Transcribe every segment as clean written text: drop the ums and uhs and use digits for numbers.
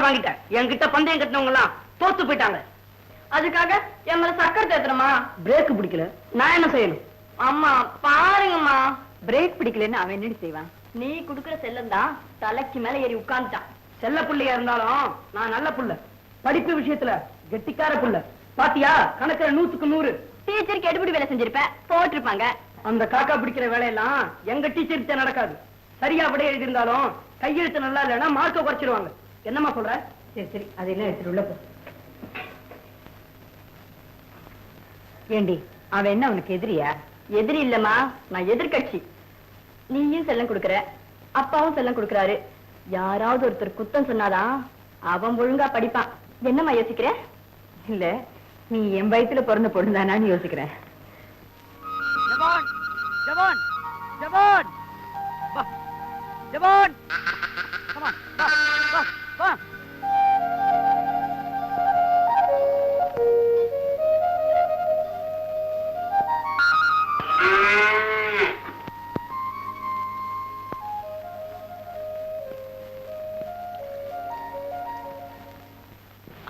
Car வாங்கிட்டேன். என்கிட்ட பந்தயம் கட்டினவங்க எல்லாம் தோத்து போயிட்டாங்க. அதுக்காக என் மேல சக்கரை தேத்துறமா? பிரேக் பிடிக்கல, நான் என்ன செய்யணும்? அம்மா பாருங்கம்மா. பிரேக் பிடிக்கலன்னு அவன் என்னடி செய்வான்? நீ குடுக்கற செல்லம் தான் தலைக்கு மேல ஏறி உட்கார்ந்துட்டான். செல்ல புள்ளையா இருந்தாலும் நான் நல்ல புள்ள. படிப்பு விஷயத்துல கெட்டிக்கார புள்ள. பாத்தியா, கணக்குல 100க்கு 100. டீச்சருக்கு எடுபடி வேலை செஞ்சிருப்ப, போட்டிருப்பாங்க. அந்த காக்கா பிடிக்கிற வேலையெல்லாம் எங்க டீச்சர் நடக்காது. சரியா விட எழுதியிருந்தாலும் கையெழுத்து நல்லா இல்லைன்னா மார்க்க குறைச்சிருவாங்க. என்னம்மா சொல்ற? சரி சரி, அதெல்லாம் எடுத்துட்டு உள்ள போ. ஏண்டி, அவன் என்ன அவனுக்கு எதிரியா? எதிரி இல்லம்மா, நான் எதிர்கட்சி. நீயும் செல்லம் கொடுக்கற, அப்பாவும் செல்லம் கொடுக்கறாரு. யாராவது ஒருத்தர் குத்தம் சொன்னாதான் அவன் ஒழுங்கா படிப்பான். என்னம்மா யோசிக்கிற? இல்ல, நீ என் வயித்துல பிறந்த பொண்ணுதானான்னு யோசிக்கிறேன். ஜவான் ஜவான் ஜவான் வா ஜவான், come on, வா வா வா.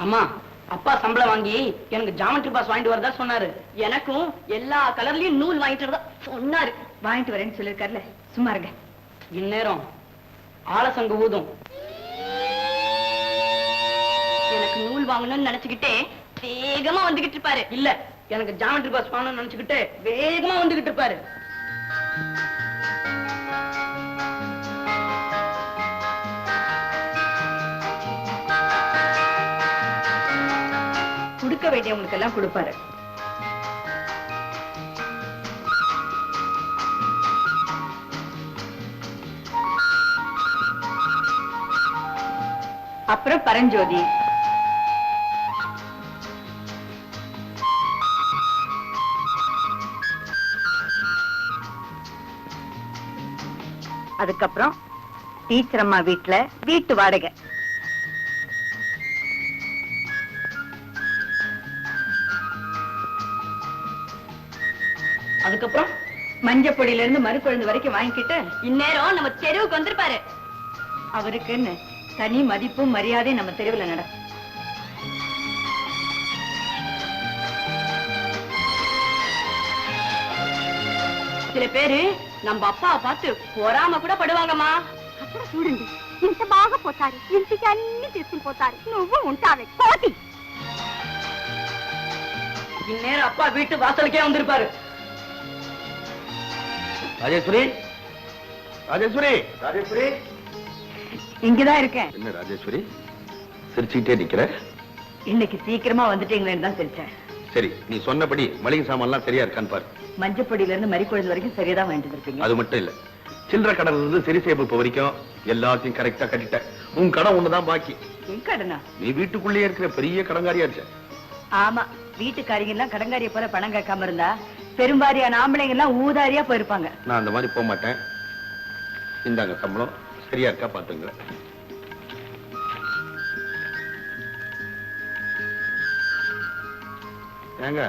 அம்மா, அப்பா சம்பளம் வாங்கி எனக்கு ஜாமெட்ரி பாஸ் வாங்கிட்டு வரதா சொன்னாரு. எனக்கும் எல்லா கலர்லயும் நூல் வாங்கிட்டு வரதா சொன்னாரு. வாங்கிட்டு வரேன்னு சொல்லிருக்காருல, சும்மா இருங்க. இந்நேரம் ஆலசங்கு ஊதும். எனக்கு நூல் வாங்கணும்னு நினைச்சுக்கிட்டே வேகமா வந்துகிட்டு இருப்பாரு. இல்ல, எனக்கு ஜாமெட்ரி பாஸ் வாங்கணும்னு நினைச்சுக்கிட்டு வேகமா வந்துகிட்டு இருப்பாரு. கொடுக்க வேண்டியவங்களுக்கு எல்லாம் கொடுப்பாரு. அப்புறம் பரஞ்சோதி, அதுக்கப்புறம் டீச்சர் அம்மா வீட்டுல வீட்டு வாடகை. அதுக்கப்புறம் மஞ்சப்பொடியில இருந்து மறுக்குழந்து வரைக்கும் வாங்கிக்கிட்டு இந்நேரம் நம்ம தெருவுக்கு வந்திருப்பாரு. அவருக்குன்னு தனி மதிப்பும் மரியாதையும் நம்ம தெருவில் நடக்கும். சில பேரு நம்ம அப்பாவை பார்த்து பொறாம கூட పడుவாங்கమ్మా. అక్కడ చూడండి, ఇంత బాగా పోతారు, ఇంటికి అన్ని తీసుకుని పోతారు, నువ్వు ఉంటావే కోతి. இந்நேரம் அப்பா வீட்டு வாசலுக்கே வந்திருப்பாரு. ராஜேஸ்வரி, ராஜேஸ்வரி, ராஜேஸ்வரி, இங்கதான் இருக்கேன். என்ன ராஜேஸ்வரி சிரிச்சுக்கிட்டே நிக்கிற? இன்னைக்கு சீக்கிரமா வந்துட்டீங்களேன்னு தான் சிரிச்சேன். சரி, நீ சொன்னபடி மளிகை சாமான் எல்லாம் சரியா இருக்கான்னு பாரு. மஞ்சப்பொடியில இருந்து மறிக்குழந்து வரைக்கும் சரியாதான் வாங்கிட்டு இருப்பீங்க. அது மட்டும் இல்ல, சில்லற கடல இருந்து சரி சேமிப்பு வரைக்கும் எல்லாத்தையும் கரெக்டா கட்டிட்ட. உன் கடன் ஒண்ணுதான் பாக்கி. என் கடனா? நீ வீட்டுக்குள்ளேயே இருக்கிற பெரிய கடங்காரியா இருக்க. ஆமா, வீட்டுக்காரிங்க எல்லாம் கடங்காரிய போல பணம் கேட்காம இருந்தா பெரும்பாரியான ஆம்பளைங்க எல்லாம் ஊதாரியா போயிருப்பாங்க. நான் அந்த மாதிரி போக மாட்டேன். இந்தாங்க சம்பளம், சரியா இருக்கா பாத்துங்க. ஏங்க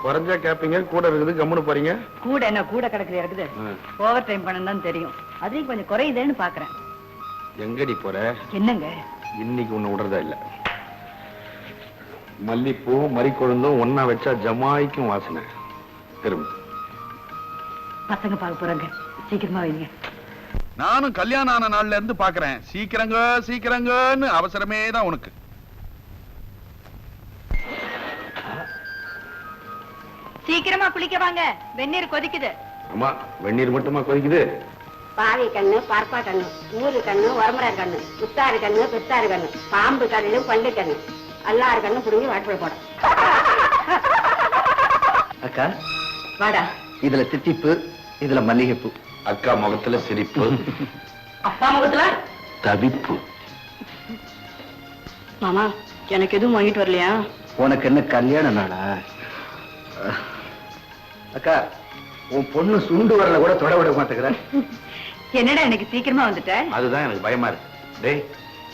குறைஞ்சா கேப்பீங்க, கூட இருக்குது கம்முன்னு போறீங்க. கூட என்ன கூட கிடக்குது இருக்குது? ஓவர் டைம் பண்ணணும் தான் தெரியும். அதையும் கொஞ்சம் குறையுதேன்னு பாக்குறேன். எங்கடி போற? என்னங்க இன்னைக்கு ஒண்ணு விடுறதா இல்ல. மல்லிப்பூ மறிக்கொழுந்தும் ஒன்னா வச்சா ஜமாய்க்கும் வாசனை. திரும்ப பசங்க பார்க்க போறாங்க, சீக்கிரமா வைங்க. நானும் கல்யாணம் ஆன நாள்ல இருந்து பாக்குறேன், சீக்கிரங்க சீக்கிரங்கன்னு அவசரமே தான் உனக்கு. சீக்கிரமா குளிக்க வாங்க, வெந்நீர் கொதிக்குது. ஆமா, வெந்நீர் மட்டுமா கொதிக்குது? பாவை கண்ணு, பரப்பா கண்ணு, ஊரு கண்ணு, உரமரை கண்ணு, புத்தாறு கண்ணு, பித்தாறு கண்ணு, பாம்பு கண்ணு, பண்டு கண்ணு, எல்லாரு கண்ணு புடுங்கி வாட்டல் போட. அக்கா வாடா. இதுல தித்திப்பு, இதுல மல்லிகைப்பூ. அக்கா முகத்துல சிரிப்பு, அப்பா முகத்துல தவிப்பு. மாமா, எனக்கு எதுவும் வாங்கிட்டு வரலையா? உனக்கு என்ன கல்யாண நாளா? அக்கா, உன் பொண்ணு சுண்டு வரல கூட தொட விட மாட்டேங்கிற. என்னடா எனக்கு சீக்கிரமா வந்துட்ட? அதுதான் எனக்கு பயமா இருக்கு. டேய்,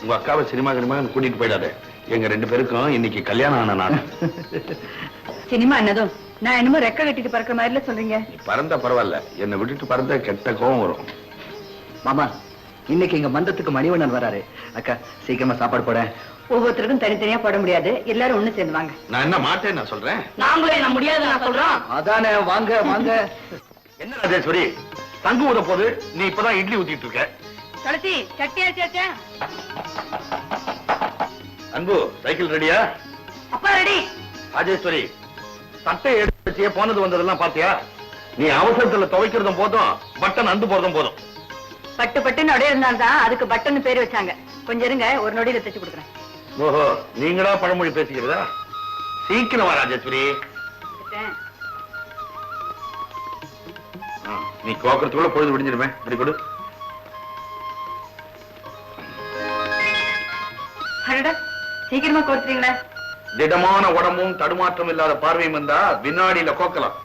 உங்க அக்காவை சினிமா கூட்டிட்டு போயிடாத. எங்க ரெண்டு பேருக்கும் இன்னைக்கு கல்யாணம் ஆன நாள். சினிமா என்னதும் நான் என்னமோ ரெக்க கட்டிட்டு பறக்கிற மாதிரில சொல்றீங்க. நீ பறந்தா பரவாயில்ல, என்னை விட்டுட்டு பறந்தா கெட்ட கோவம் வரும். மாமா, இன்னைக்கு எங்க மந்தத்துக்கு மணிவண்ணன் வராரு. அக்கா சீக்கிரமா சாப்பாடு போட. ஒவ்வொருத்தருக்கும் தனித்தனியா போட முடியாது, எல்லாரும் ஒண்ணு சேர்ந்து வாங்க. நான் என்ன மாட்டேன் நான் சொல்றேன். நாங்களும் என்ன முடியாது நான் சொல்றோம். அதானே, வாங்க வாங்க. என்ன ராஜேஸ்வரி, தங்கு ஊத போது நீ இப்பதான் இட்லி ஊத்திட்டு இருக்க. துளசி சட்டியா சேச்சா? அன்பு சைக்கிள் ரெடியா? அப்பா ரெடி. ராஜேஸ்வரி, சட்டை எடுத்து வச்சியே போனது வந்ததெல்லாம் பாத்தியா? நீ அவசரத்துல துவைக்கிறதும் போதும், பட்டன் அந்து போறதும் போதும். பட்டு பட்டுன்னு அப்படியே இருந்தால்தான் அதுக்கு பட்டுன்னு பேர் வச்சாங்க. கொஞ்சம் இருங்க, ஒரு நொடியில தைச்சு கொடுக்குறேன். ஓஹோ, நீங்களா பழமொழி பேசிக்கிறதா? சீக்கிரம் வா ராஜேஸ்வரி. நீ கோக்கறதுக்குள்ள பொழுது விடிஞ்சிருமே. இப்படி கொடு. சீக்கிரமா கோர்த்துறீங்களா? திடமான உடம்பும் தடுமாற்றம் இல்லாத பார்வையும் வந்தா வினாடியில கோக்கலாம்.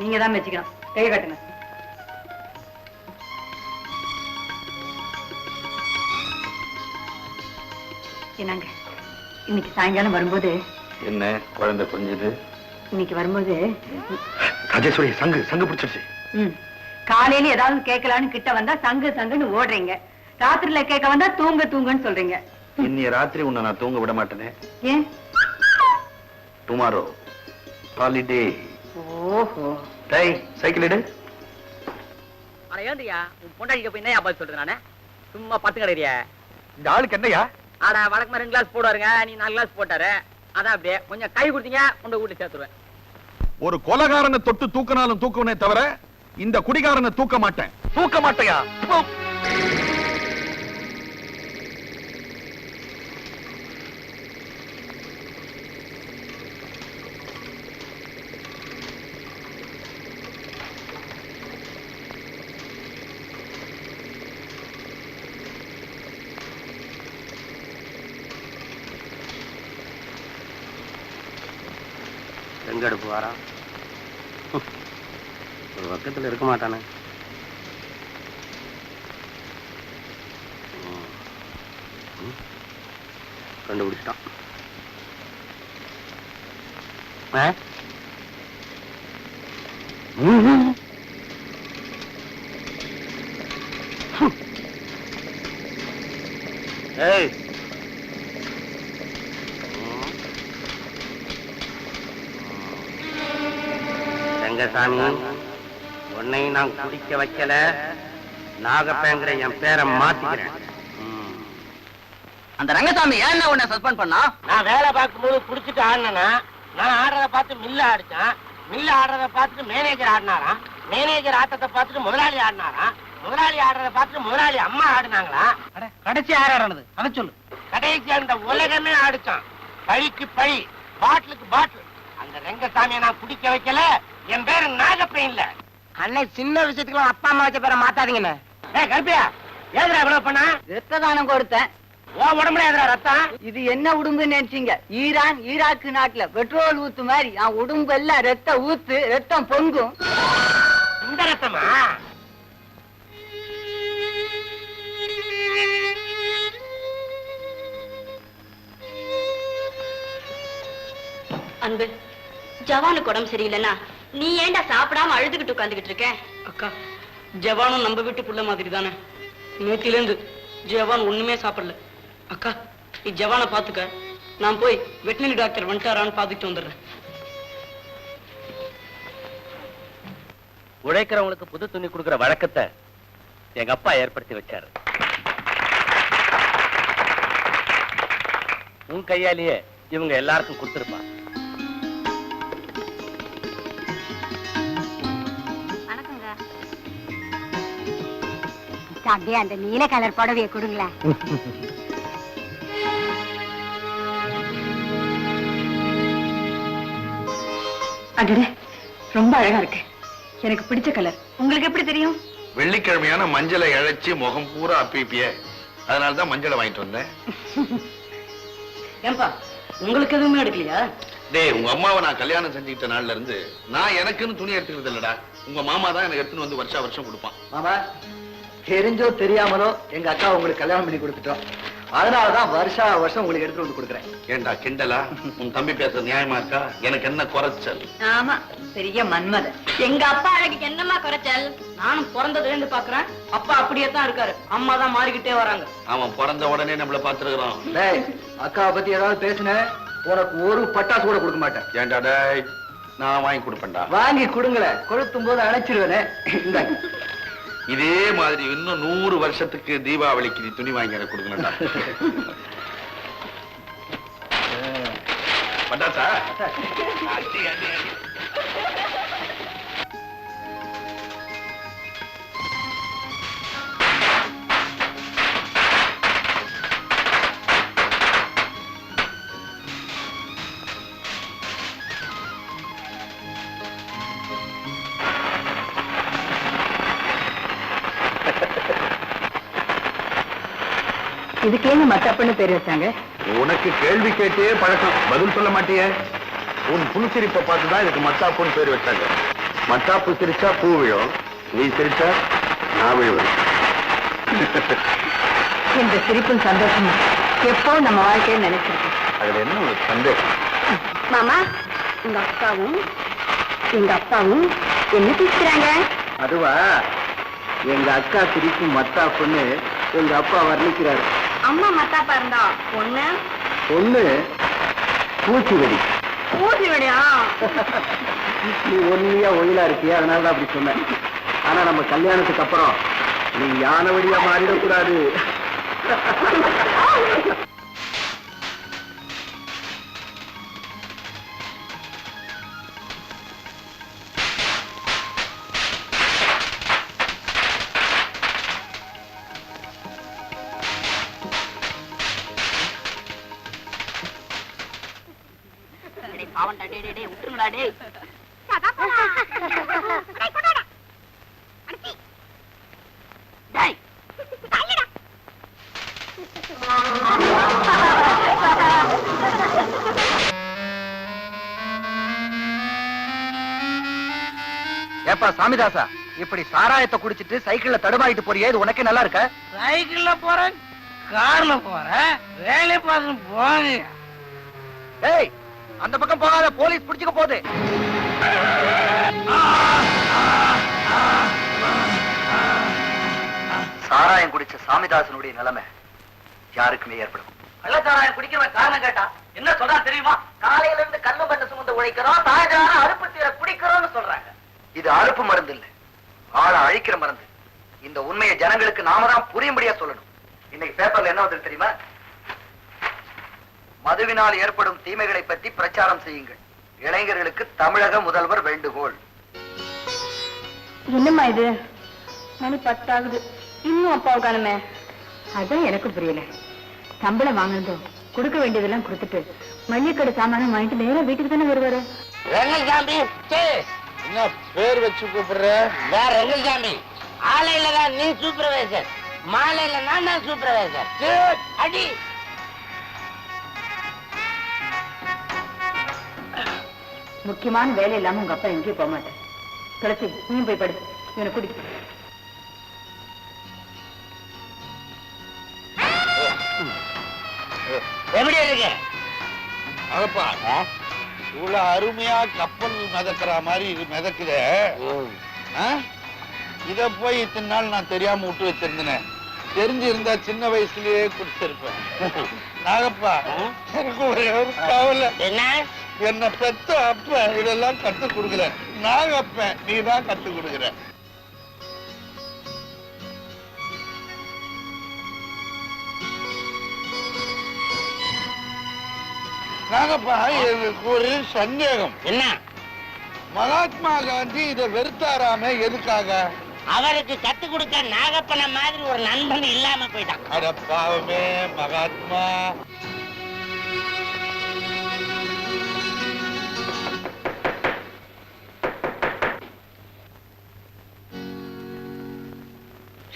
நீங்க தான் வச்சுக்கணும். கையை காட்டுங்க. என்னங்க, இன்னைக்கு சாயங்காலம் வரும்போது என்ன குழந்தை புரிஞ்சுது? இன்னைக்கு வரும்போது ராஜேஸ்வரி, சங்கு சங்கு பிடிச்சிருச்சு. காலையில ஏதாவது கேட்கலான்னு கிட்ட வந்தா சங்கு சங்குன்னு ஓடுறீங்க. ராத்திரில கேட்க வந்தா தூங்க தூங்குன்னு சொல்றீங்க. இன்னைய ராத்திரி உன்னை நான் தூங்க விட மாட்டேனே. ஏன்? Tomorrow holiday. ஓஹோ. டேய், சைக்கிள் எடு. அட ஏந்தியா, உன் பொண்டாட்டிக்கு போய் என்ன பதில் சொல்றது? நானே சும்மா பத்து கிடையா? இந்த ஆளுக்கு என்னையா? ஆடா வழக்கமா 2 கிளாஸ் போடுவாருங்க, நீ 4 கிளாஸ் போட்டாரு. அதான் அப்படியே கொஞ்சம் கை கொடுத்தீங்க, உண்ட கூட்டி சேர்த்துருவேன். ஒரு கொலகாரனை தொட்டு தூக்கினாலும் தூக்குவனே தவிர இந்த குடிகாரனை தூக்க மாட்டேன். தூக்க மாட்டையா? எங்க அடுப்பு வாரா? ஒரு பக்கத்துல இருக்க மாட்டானே. கண்டுபிடிச்சிட்டான். ஏய், ரங்கசாமி, உன்னை நான் குடிக்க வைக்கல, நாகப்பேங்கிற என் பேரை மாத்திக்கிறேன். அந்த ரங்கசாமி ஏன் உன்னை சஸ்பெண்ட் பண்ணா? நான் வேலை பார்க்கும்போது குடிச்சிட்டு ஆடினா, நான் ஆடுறத பார்த்து மில்ல ஆடிச்சான், மில்ல ஆடுறத பார்த்துட்டு மேனேஜர் ஆடினாராம், மேனேஜர் ஆட்டத்தை பார்த்துட்டு முதலாளி ஆடினாராம், முதலாளி ஆடுறத பார்த்துட்டு முதலாளி அம்மா ஆடினாங்களா. கடைசி யார் ஆடுறது அதை சொல்லு. கடைசி அந்த உலகமே ஆடிச்சான். பழிக்கு பழி, பாட்டிலுக்கு பாட்டில். அந்த ரங்கசாமியை நான் குடிக்க வைக்கல, என் பேரு நாகப்பேன் இல்ல. அன்னை சின்ன விஷயத்துக்கு அப்பா அம்மா வச்ச பேரை மாத்தாதீங்கன்னு. கருப்பியா, ஏதுரா இவ்வளவு பண்ணா? ரத்த தானம் கொடுத்தேன். உன் உடம்புல ஏதுரா ரத்தம்? இது என்ன உடும்புன்னு நினைச்சீங்க? ஈரான் ஈராக்கு நாட்டுல பெட்ரோல் ஊத்து மாதிரி என் உடம்பு எல்லாம் ரத்த ஊத்து, ரத்தம் பொங்கும். இந்த ரத்தமா? அன்பு, ஜவானுக்கு உடம்பு சரியில்லைன்னா நீ ஏன்டா சாப்பிடாம அழுதுகிட்டு உட்காந்துக்கிட்டு இருக்க? அக்கா, ஜவானும் நம்ம வீட்டு புள்ள மாதிரி தானே. நேத்தில இருந்து ஜவான் ஒண்ணுமே சாப்பிடல. அக்கா, நீ ஜவானை பாத்துக்க, நான் போய் வெட்டினரி டாக்டர் வந்துட்டாரான்னு பாத்துட்டு வந்துடுறேன். உழைக்கிறவங்களுக்கு புது துணி கொடுக்கிற வழக்கத்தை எங்க அப்பா ஏற்படுத்தி வச்சாரு. உன் கையாலேயே இவங்க எல்லாருக்கும் கொடுத்துருப்பா. அப்படியே அந்த நீல கலர் புடவையை கொடுங்களேன். அடடே, ரொம்ப அழகா இருக்கு. எனக்கு பிடிச்ச கலர். உங்களுக்கு எப்படி தெரியும்? வெள்ளிக்கிழமையான மஞ்சளை இழைச்சி முகம் பூரா அப்பிப்பிய, அதனாலதான் மஞ்சளை வாங்கிட்டு வந்தேன். ஏன்பா, உங்களுக்கு எதுவுமே எடுக்கலையா? டேய், உங்க அம்மாவை நான் கல்யாணம் செஞ்சுக்கிட்ட நாள்ல இருந்து நான் எனக்குன்னு துணி எடுத்துக்கிறது இல்லடா. உங்க மாமா தான் எனக்கு எடுத்துன்னு வந்து வருஷம் கொடுப்பான். மாமா, தெரிஞ்சோ தெரியாமலோ எங்க அக்கா உங்களுக்கு கல்யாணம் பண்ணி கொடுத்துட்டோம். அதனாலதான் வருஷா வருஷம் உங்களுக்கு எடுத்துட்டு வந்து கொடுக்குறேன். ஏண்டா கிண்டலா? உன் தம்பி பேசுறது நியாயமா இருக்கா? எனக்கு என்ன குறைச்சல்? ஆமா, பெரிய மன்மத. எங்க அப்பா அழகுக்கு என்னமா குறைச்சல்? நானும் பிறந்ததுல இருந்து பாக்குறேன், அப்பா அப்படியே தான் இருக்காரு, அம்மா தான் மாறிக்கிட்டே வராங்க. அவன் பிறந்த உடனே நம்மள பாத்துருக்கான். டேய், அக்காவை பத்தி ஏதாவது பேசுன உனக்கு ஒரு பட்டாசு கூட கொடுக்க மாட்டேன். ஏண்டா டேய், நான் வாங்கி கொடுப்பேன்டா. வாங்கி கொடுங்களேன், கொளுத்தும் போது அணைச்சிருவேனே. இந்தாங்க. இதே மாதிரி இன்னும் 100 வருஷத்துக்கு தீபாவளிக்கு நீ துணி வாங்கி எனக்கு கொடுக்கணும்டா. பட்டாசா? அடி, அடி, அடி. இதுக்கு ஏங்க மத்தாப்புன்னு பேர் வச்சாங்க? உனக்கு கேள்வி கேட்டே பழக்கம், பதில் சொல்ல மாட்டியே. உன் புன்சிரிப்பை பார்த்துதான் இதுக்கு மத்தாப்புன்னு பேர் வச்சாங்க. மத்தாப்பு சிரிச்சா பூ விழும், நீ சிரிச்சா நான் விழுவேன். இந்த சிரிப்பும் சந்தோஷமும் எப்போ நம்ம வாழ்க்கையை நினைச்சிருக்கோம். அதுல என்ன உனக்கு சந்தேகம்? மாமா, உங்க அக்காவும் எங்க அப்பாவும் என்ன பேசுறாங்க? அதுவா, எங்க அக்கா சிரிக்கும் மத்தாப்புன்னு எங்க அப்பா வர்ணிக்கிறாரு. அம்மா மத்தாப்பா இருந்தா பொண்ணு பொண்ணு பூச்சி வெடி. ஊசி விடையா? நீ ஒன்னியா ஒயிலா இருக்கியா, அதனாலதான் அப்படி சொன்னேன். ஆனா நம்ம கல்யாணத்துக்கு அப்புறம் நீ யானை வெடியா மாறிடக்கூடாது. பாவண்டா, டே டே டே விட்டுருங்கடா டே. டேய், ஏப்பா சாமிதாசா, இப்படி சாராயத்தை குடிச்சிட்டு சைக்கிள்ல தடுமாறிட்டு போறியே, இது உனக்கே நல்லா இருக்க? சைக்கிள்ல போறேன், கார்ல போறேன், வேலை பார்த்து போங்க. ஏய், அந்த பக்கம் போகாத, போலீஸ் பிடிச்சுக்க போகுது. சாராயம் குடிச்ச சாமிதாசனுடைய நிலைமை யாருக்குமே ஏற்படும். கள்ளச்சாராயம் குடிக்கிறவன் காரணம் கேட்டா என்ன சொல்றா தெரியுமா? காலையில இருந்து கல்லு மண்ணு சுமந்து உழைக்கிறோம், சாயங்காலம் அறுப்பு தீர குடிக்கிறோம்னு சொல்றாங்க. இது அறுப்பு மருந்து இல்ல, ஆளை அழிக்கிற மருந்து. இந்த உண்மையை ஜனங்களுக்கு நாம தான் புரியும்படியா சொல்லணும். இன்னைக்கு பேப்பர்ல என்ன வந்து தெரியுமா? மதுவினால் ஏற்படும் தீமைகளை பற்றி பிரச்சாரம் செய்யுங்கள், இளைஞர்களுக்கு தமிழக முதல்வர் வேண்டுகோள். என்னம்மா இது? மணி 10 ஆகுது, இன்னும் அப்பாவை காணுமே. அதான் எனக்கு புரியல. சம்பளம் வாங்கினதும் கொடுக்க வேண்டியதெல்லாம் கொடுத்துட்டு மல்லிகடை சாமானம் வாங்கிட்டு நேரா வீட்டுக்கு தானே வருவாரு. ரங்கசாமி, என்ன பேர் வச்சு கூப்பிடுற? வேற ரங்கசாமி. ஆலையில தான் நீ சூப்பர்வைசர், மாலையில நான் தான் சூப்பர்வைசர். அடி. முக்கியமான வேலை இல்லாம உங்க அப்பா எங்கேயும் போக மாட்டேன். துளசி, நீயும் போய் படு, இவனை குடி. எப்படி இருக்கு? அதப்பா, இவ்வளவு அருமையா கப்பல் மிதக்கிற மாதிரி இது மிதக்குதே. இத போய் இத்தனை நாள் நான் தெரியாம விட்டு வச்சிருந்தேன். தெரிஞ்சு இருந்தா சின்ன வயசுலயே குடிச்சிருப்பேன். நாகப்பா, எனக்கு ஒரே ஒரு கவலை. என்ன? என்ன பெத்த அப்ப இதெல்லாம் கத்து கொடுக்கல, நாகப்ப நீ தான் கத்து கொடுக்குற. நாகப்பா, எனக்கு ஒரு சந்தேகம். என்ன? மகாத்மா காந்தி இதை வெறுத்தாராமே, எதுக்காக? அவருக்கு கத்து கொடுக்க நாகப்பன மாதிரி ஒரு நண்பன் இல்லாம போயிட்டான். அட பாவமே மகாத்மா.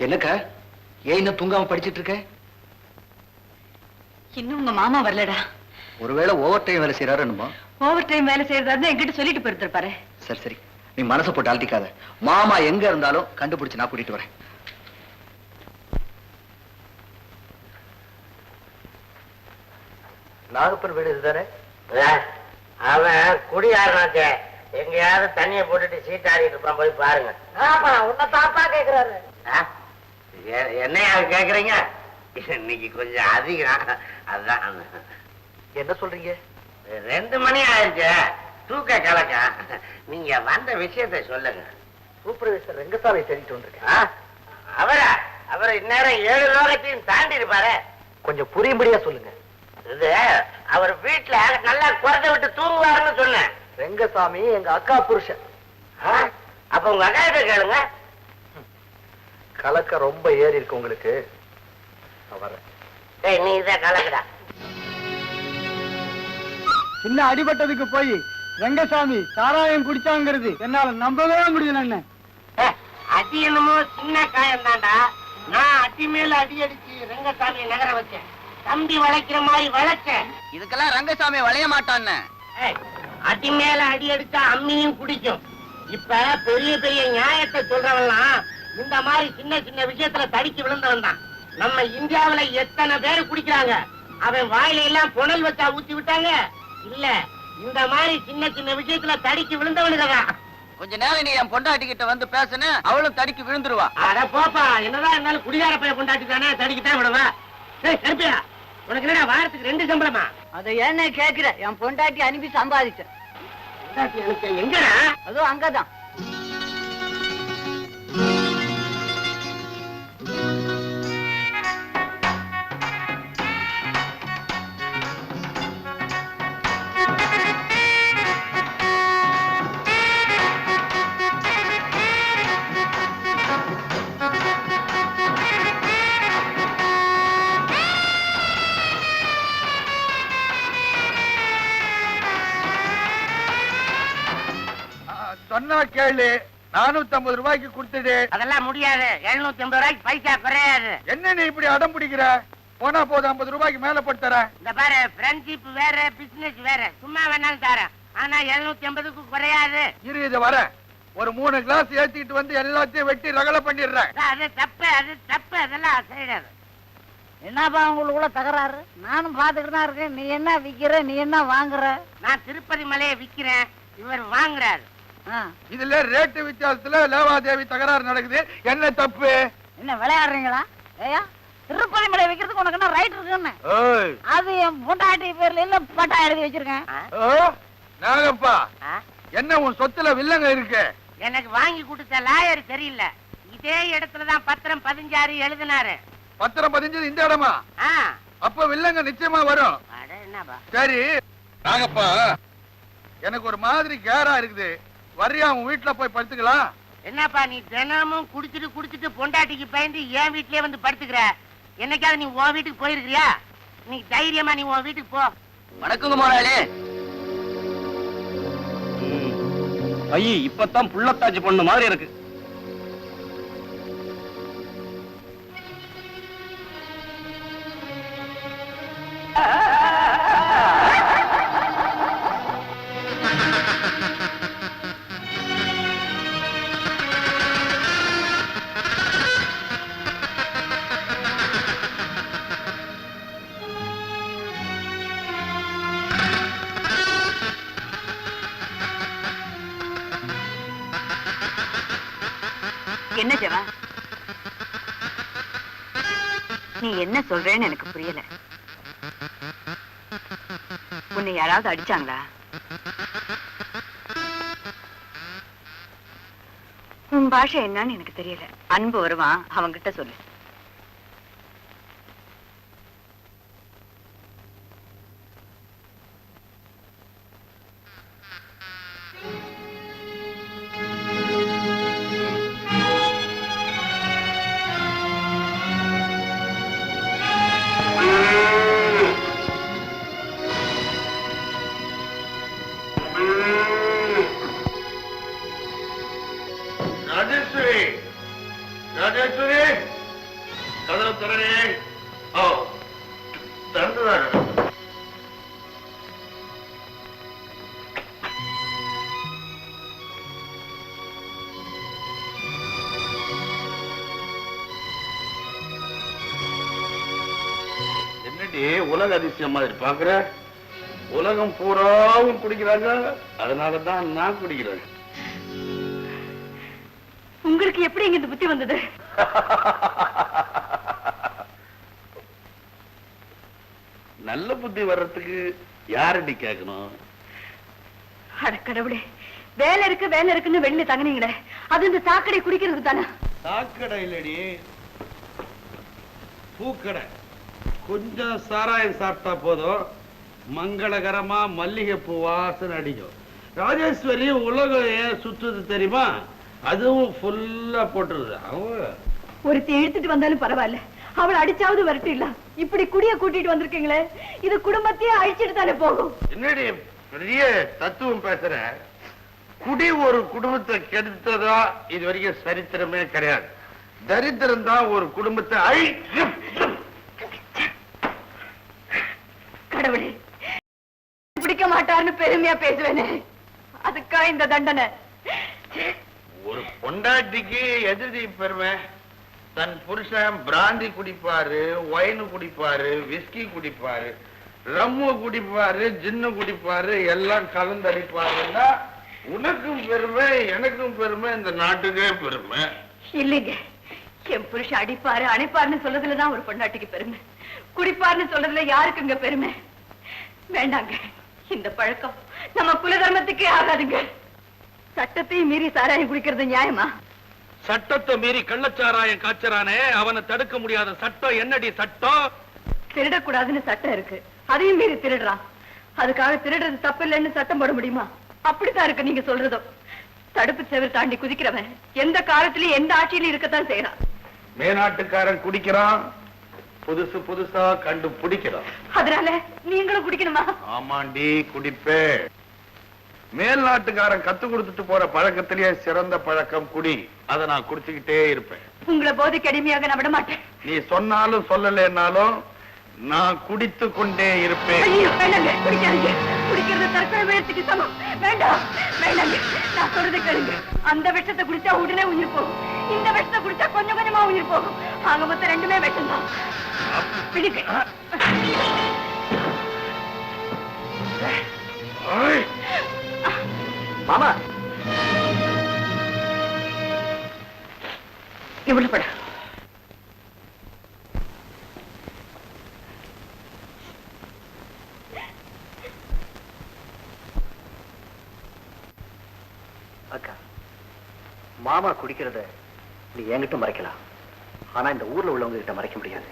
என்னக்கா, ஏன் இன்னும் தூங்காம படிச்சிட்டு இருக்க? இன்னும் உங்க மாமா வரலடா. ஒருவேளை ஓவர் டைம் வேலை செய்யறாரு என்னமோ. ஓவர் டைம் வேலை செய்யறதா என்கிட்ட சொல்லிட்டு போயிருப்பாரு. சரி சரி, நீ மனசை போட்டு அழட்டிக்காத. மாமா எங்க இருந்தாலும் கண்டுபிடிச்சு நான் கூட்டிட்டு வரேன். நாகப்பன் வீடு இதுதானே? அவன் குடியாரனாச்சே, எங்கேயாவது தண்ணியை போட்டுட்டு சீட்டாடிட்டு இருப்பான், போய் பாருங்க. உன்னை தாப்பா கேக்குறாரு. என்னையா கேக்குறீங்க? இன்னைக்கு கொஞ்சம் அதிகம், அதான். என்ன சொல்றீங்க? 2 மணி ஆயிடுச்சு, தூக்க கலக்க. நீங்க வந்த விஷயத்தை சொல்லுங்க. சூப்பர்வைசர் ரெங்கசாமி தேடிட்டு வந்திருக்கேன். அவரை இந்நேரம் 7 லோகத்தையும் தாண்டி இருப்பாரு. கொஞ்சம் புரியும்படியா சொல்லுங்க. இது அவர் வீட்டுல நல்லா குறைஞ்ச விட்டு தூங்குவாருன்னு சொன்னேன். ரெங்கசாமி எங்க அக்கா புருஷன். அப்ப உங்க அக்கா கிட்ட கேளுங்க. கலக்க ரொம்ப ஏறி இருக்கு உங்களுக்கு. டேய், நீ இதை கலக்குடா. சின்ன அடிபட்டதுக்கு போய் ரெங்கசாமி சாராயம் குடிச்சாங்கிறது என்னால நம்பவே முடியல. என்ன அடி என்னமோ சின்ன காயம் தான்டா. நான் அடி மேல அடி அடிச்சு ரெங்கசாமியை நகர வச்சேன். தம்பி வளைக்கிற மாதிரி வளைச்சேன். இதுக்கெல்லாம் ரங்கசாமி வளைய மாட்டான்னு. அடி மேல அடி அடிச்சா அம்மியும் குடிக்கும். இப்ப பெரிய பெரிய நியாயத்தை சொல்றவன்லாம் இந்த மாதிரி சின்ன சின்ன விஷயத்துல தடிச்சு விழுந்தவன் தான். நம்ம இந்தியாவுல எத்தனை பேர் குடிக்கிறாங்க. அவன் வாயில எல்லாம் புனல் வச்சா ஊத்தி விட்டாங்க. இல்ல, இந்த மாதிரி சின்ன சின்ன விஷயத்துல தடிக்கு விழுந்தவனுக்குதான். கொஞ்ச நேரம் நீ என் பொண்டாட்டி கிட்ட வந்து பேசுன, அவளும் தடிக்கு விழுந்துருவா. அட போப்பா, என்னதான் இருந்தாலும் குடிகார பைய கொண்டாட்டி தானே தடிக்கிட்டே விடுவா. கருப்பியா, உனக்கு என்னடா வாரத்துக்கு 2 சம்பளமா? அதை என்ன கேக்குற? என் பொண்டாட்டி அனுப்பி சம்பாதிச்சேன். எங்கடா? அதோ அங்கதான். சொன்னா கேளு, 450 ரூபாய்க்கு கொடுத்துடு. அதெல்லாம் முடியாது. 750 ரூபாய்க்கு பைசா குறையாது. என்ன நீ இப்படி அடம் பிடிக்கிற? போனா போது 50 ரூபாய்க்கு மேல போட்டு தரேன். இந்த பாரு, ஃப்ரெண்ட்ஷிப் வேற, பிசினஸ் வேற. சும்மா வேணாலும் தரேன், ஆனா 750க்கு குறையாது. இரு, இது வர ஒரு 3 கிளாஸ் ஏத்திட்டு வந்து எல்லாத்தையும் வெட்டி ரகலை பண்ணிடுறேன். அது தப்பு, அது தப்பு, அதெல்லாம் செய்யறது. என்னப்பா உங்களுக்குள்ள தகராறு? நானும் பாத்துக்கிட்டு தான் இருக்கேன். நீ என்ன விக்கிற, நீ என்ன வாங்குற? நான் திருப்பதி மலையை விக்கிறேன், இவர் வாங்குறாரு. இதுல ரேட்டு வித்தியாசத்துல லேவாதேவி தகராறு நடக்குது. என்ன தப்பு? என்ன விளையாடுறீங்களா? ஏயா, திருப்பதி மலை வைக்கிறதுக்கு உனக்கு என்ன ரைட் இருக்குன்னு? அது என் பொண்டாட்டி பேர்ல இல்ல, பட்டா எழுதி வச்சிருக்கேன். நாகப்பா, என்ன உன் சொத்துல வில்லங்க இருக்கு? எனக்கு வாங்கி கொடுத்த லாயர் சரியில்லை. இதே இடத்துலதான் பத்திரம் 16 எழுதினாரு. பத்திரம் 15 இந்த இடமா? அப்ப வில்லங்க நிச்சயமா வரும். சரி நாகப்பா, எனக்கு ஒரு மாதிரி கேரா இருக்குது. வர்றியா, உன் வீட்டுல போய் படுத்துக்கலாம்? என்னப்பா நீ தினமும் குடிச்சிட்டு பொண்டாட்டிக்கு பயந்து என் வீட்லயே வந்து படுத்துக்கிற. என்னைக்காவது நீ உன் வீட்டுக்கு போயிருக்கிறியா? நீ தைரியமா நீ உன் வீட்டுக்கு போ. வணக்கங்க முதலாளி. ஐயே, இப்பதான் புள்ளத்தாச்சி பொண்ணு மாதிரி இருக்கு. என்ன ஜவா, நீ என்ன சொல்றேன்னு எனக்கு புரியல. உன்னை யாராவது அடிச்சாங்களா? உன் பாஷை என்னன்னு எனக்கு தெரியல. அன்பு வருவான், அவன்கிட்ட சொல்லு. ராஜேஸ்வரி, ராஜேஸ்வரி, கதவு திறனே. ஓ, திறந்துதான். என்னடி உலக அதிசயம் மாதிரி பாக்குற? உலகம் பூராவும் குடிக்கிறாங்க, அதனாலதான் நான் குடிக்கிறேன். உங்களுக்கு எப்படி இங்க இந்த புத்தி வந்தது? நல்ல புத்தி வர்றதுக்கு யாரடி கேட்கணும்? அட கடவுளே, வேலை இருக்குன்னு வெளியில தங்கினீங்களே, அது இந்த சாக்கடை குடிக்கிறதுக்கு தானே? சாக்கடை இல்லடி, பூக்கடை. கொஞ்சம் சாராயம் சாப்பிட்டா போதும், மங்களகரமா மல்லிகை பூ வாசனை அடிக்கும். ராஜேஸ்வரி உலகம் ஏன் சுத்துது தெரியுமா? அதுவும் ஃபுல்லா போட்டுருது. அவங்க ஒருத்தி இழுத்துட்டு வந்தாலும் பரவாயில்ல, அவளை அடிச்சாவது வரட்டு இல்ல. இப்படி குடிய கூட்டிட்டு வந்திருக்கீங்களே, இது குடும்பத்தையே அழிச்சிட்டு தானே போகும். என்னடி பெரிய தத்துவம் பேசுற? குடி ஒரு குடும்பத்தை கெடுத்ததா இது வரைக்கும் சரித்திரமே கிடையாது. தரித்திரம் தான் ஒரு குடும்பத்தை கடவுளே, பிடிக்க மாட்டாருன்னு பெருமையா பேசுவேனே, அதுக்கா இந்த தண்டனை? ஒரு பொண்டாட்டிக்கு எதிர்தி பெருமை. தன் புருஷன் பிராந்தி குடிப்பாரு, ஒயின் குடிப்பாரு, விஸ்கி குடிப்பாரு, ரம்மு குடிப்பாரு, ஜின்னு குடிப்பாரு, எல்லாம் கலந்தடிப்பாருன்னா உனக்கும் பெருமை, எனக்கும் பெருமை, இந்த நாட்டுக்கே பெருமை. இல்லைங்க, என் புருஷன் அடிப்பாரு அணைப்பாருன்னு சொல்றதுலதான் ஒரு பொண்டாட்டிக்கு பெருமை. குடிப்பாருன்னு சொல்றதுல யாருக்குங்க பெருமை? வேண்டாங்க, இந்த பழக்கம் நம்ம குலதர்மத்துக்கே ஆகாதுங்க. சட்டத்தையும் மீறி சாராயம் குடிக்கிறது நியாயமா? சட்டத்தை மீறி கள்ளச்சாராயம் காய்ச்சறானே, அவனை தடுக்க முடியாத சட்டம் என்னடி சட்டம்? திருடக்கூடாதுன்னு சட்டம் இருக்கு, அதையும் மீறி திருடுறான். அதுக்காக திருடுறது தப்பு இல்லைன்னு சட்டம் போட முடியுமா? அப்படித்தான் இருக்கு நீங்க சொல்றதும். தடுப்பு சேவை தாண்டி குதிக்கிறவன் எந்த காலத்திலயும் எந்த ஆட்சியிலும் இருக்கத்தான் செய்யறான். மேநாட்டுக்காரன் குடிக்கிறான், புதுசு புதுசா கண்டு பிடிக்கிறான். அதனால நீங்களும் குடிக்கணுமா? ஆமாண்டி, குடிப்பே. மேல் நாட்டுக்காரன் கத்து கொடுத்துட்டு போற பழக்கத்திலேயே சிறந்த பழக்கம் குடி. அதை நான் குடிச்சுக்கிட்டே இருப்பேன். உங்களை போதைக்கு அடிமையாக நான் விட மாட்டேன். நீ சொன்னாலும் சொல்லலைன்னாலும் நான் குடித்து கொண்டே இருப்பேன். ஐயோ, வேண்டாங்க, குடிக்காதீங்க. குடிக்கிறது தற்கொலை முயற்சிக்கு சமம். வேண்டாம், வேண்டாங்க, நான் சொல்றது கேளுங்க. அந்த விஷத்தை குடிச்சா உடனே உயிர் போகும், இந்த விஷத்தை குடிச்சா கொஞ்சம் கொஞ்சமா உயிர் போகும். ஆக மொத்தம் ரெண்டுமே விஷம் தான். பிடிக்க மாமா, இவ்வளவு பட அக்கா, மாமா குடிக்கிறத நீ என்கிட்ட மறைக்கலாம், ஆனா இந்த ஊர்ல உள்ளவங்க கிட்ட மறைக்க முடியாது.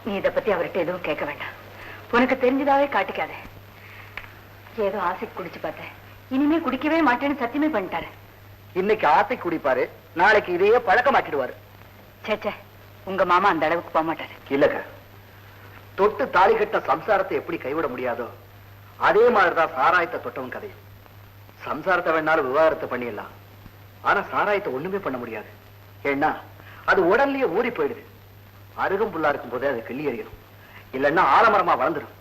நீ இதை பத்தி அவர்கிட்ட எதுவும் கேட்க வேண்டாம். உனக்கு தெரிஞ்சதாவே காட்டிக்காத. ஏதோ ஆசைக்கு குடிச்சு பார்த்தேன், இனிமே குடிக்கவே மாட்டேன்னு சத்தியமே பண்ணிட்டாரு. இன்னைக்கு ஆசை குடிப்பாரு, நாளைக்கு இதையே பழக்கமாக்கிடுவாரு. சேச்சே, உங்க மாமா அந்த அளவுக்கு போக மாட்டாரு. இல்லக்கா, தொட்டு தாலி கட்ட சம்சாரத்தை எப்படி கைவிட முடியாதோ அதே மாதிரிதான் சாராயத்தை தொட்டவன் கதையும். சம்சாரத்தை வேணாலும் விவாகரத்தை பண்ணிடலாம், ஆனா சாராயத்தை ஒண்ணுமே பண்ண முடியாது. ஏன்னா அது உடல்லயே ஊறி போயிடுது. அருகும் புல்லா இருக்கும் போதே அது கிள்ளி எறியணும், இல்லைன்னா ஆலமரமா வளர்ந்துடும்.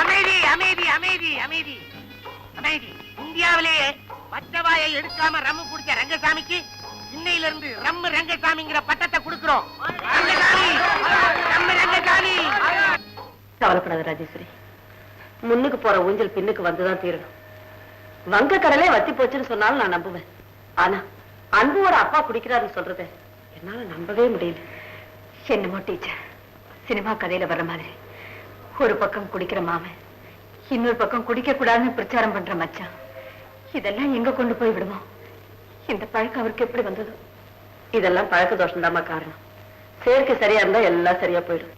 அமைதி அமைதி அமைதி அமைதி அமைதி. இந்தியாவிலேயே பச்சவாயை எடுக்காம ரம்மு குடிச்ச ரங்கசாமிக்கு இன்னையில இருந்து ரம்மு ரங்கசாமிங்கிற பட்டத்தை கொடுக்கிறோம். கவலைப்படாத ராஜேஸ்வரி, முன்னுக்கு போற ஊஞ்சல் பின்னுக்கு வந்துதான் தீரணும். வங்க கடலே வத்தி போச்சுன்னு சொன்னாலும் நான் நம்புவேன். ஆனா அன்புவோட அப்பா குடிக்கிறாருன்னு சொல்றத என்னால நம்பவே முடியல. என்னமோ டீச்சர், சினிமா கதையில வர்ற மாதிரி ஒரு பக்கம் குடிக்கிற மாமன், இன்னொரு பக்கம் குடிக்க கூடாதுன்னு பிரச்சாரம் பண்ற மச்சான், இதெல்லாம் எங்க கொண்டு போய் விடுவோம்? இந்த பழக்கம் அவருக்கு எப்படி வந்தது? இதெல்லாம் பழக்க தோஷம் தாமா காரணம். சேர்க்கை சரியா இருந்தா எல்லாம் சரியா போயிடும்.